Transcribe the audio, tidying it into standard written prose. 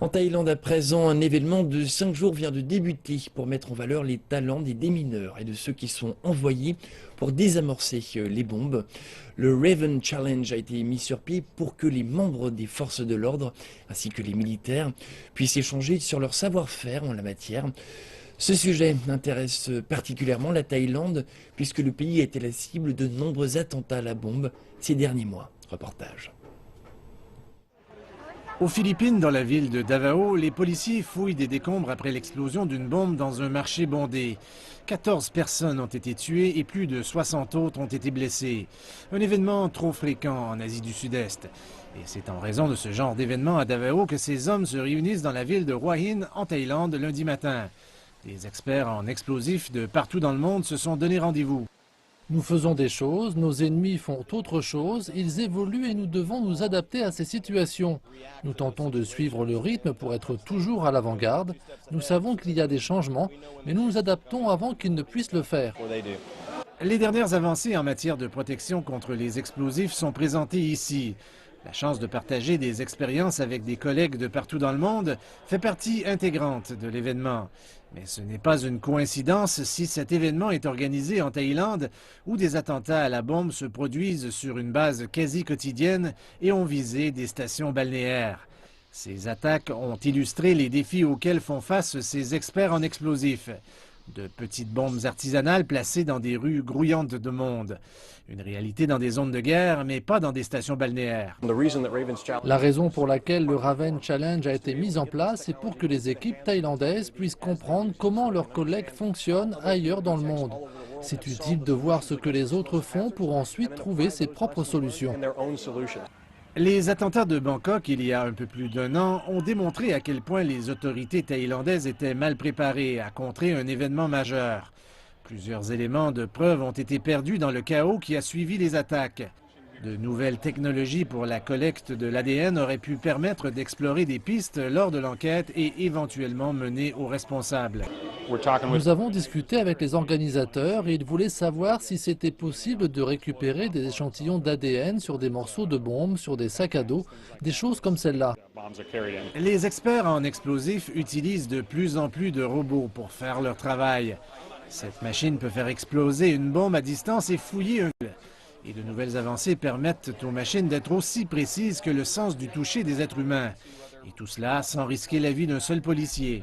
En Thaïlande, à présent, un événement de 5 jours vient de débuter pour mettre en valeur les talents des démineurs et de ceux qui sont envoyés pour désamorcer les bombes. Le Raven Challenge a été mis sur pied pour que les membres des forces de l'ordre ainsi que les militaires puissent échanger sur leur savoir-faire en la matière. Ce sujet intéresse particulièrement la Thaïlande puisque le pays a été la cible de nombreux attentats à la bombe ces derniers mois. Reportage. Aux Philippines, dans la ville de Davao, les policiers fouillent des décombres après l'explosion d'une bombe dans un marché bondé. 14 personnes ont été tuées et plus de 60 autres ont été blessées. Un événement trop fréquent en Asie du Sud-Est. Et c'est en raison de ce genre d'événement à Davao que ces hommes se réunissent dans la ville de Hua Hin, en Thaïlande, lundi matin. Des experts en explosifs de partout dans le monde se sont donné rendez-vous. Nous faisons des choses, nos ennemis font autre chose, ils évoluent et nous devons nous adapter à ces situations. Nous tentons de suivre le rythme pour être toujours à l'avant-garde. Nous savons qu'il y a des changements, mais nous nous adaptons avant qu'ils ne puissent le faire. Les dernières avancées en matière de protection contre les explosifs sont présentées ici. La chance de partager des expériences avec des collègues de partout dans le monde fait partie intégrante de l'événement. Mais ce n'est pas une coïncidence si cet événement est organisé en Thaïlande, où des attentats à la bombe se produisent sur une base quasi quotidienne et ont visé des stations balnéaires. Ces attaques ont illustré les défis auxquels font face ces experts en explosifs. De petites bombes artisanales placées dans des rues grouillantes de monde. Une réalité dans des zones de guerre, mais pas dans des stations balnéaires. La raison pour laquelle le Raven Challenge a été mis en place est pour que les équipes thaïlandaises puissent comprendre comment leurs collègues fonctionnent ailleurs dans le monde. C'est utile de voir ce que les autres font pour ensuite trouver ses propres solutions. Les attentats de Bangkok, il y a un peu plus d'un an, ont démontré à quel point les autorités thaïlandaises étaient mal préparées à contrer un événement majeur. Plusieurs éléments de preuve ont été perdus dans le chaos qui a suivi les attaques. De nouvelles technologies pour la collecte de l'ADN auraient pu permettre d'explorer des pistes lors de l'enquête et éventuellement mener aux responsables. Nous avons discuté avec les organisateurs et ils voulaient savoir si c'était possible de récupérer des échantillons d'ADN sur des morceaux de bombes, sur des sacs à dos, des choses comme celle-là. Les experts en explosifs utilisent de plus en plus de robots pour faire leur travail. Cette machine peut faire exploser une bombe à distance et fouiller un... Et de nouvelles avancées permettent aux machines d'être aussi précises que le sens du toucher des êtres humains. Et tout cela sans risquer la vie d'un seul policier.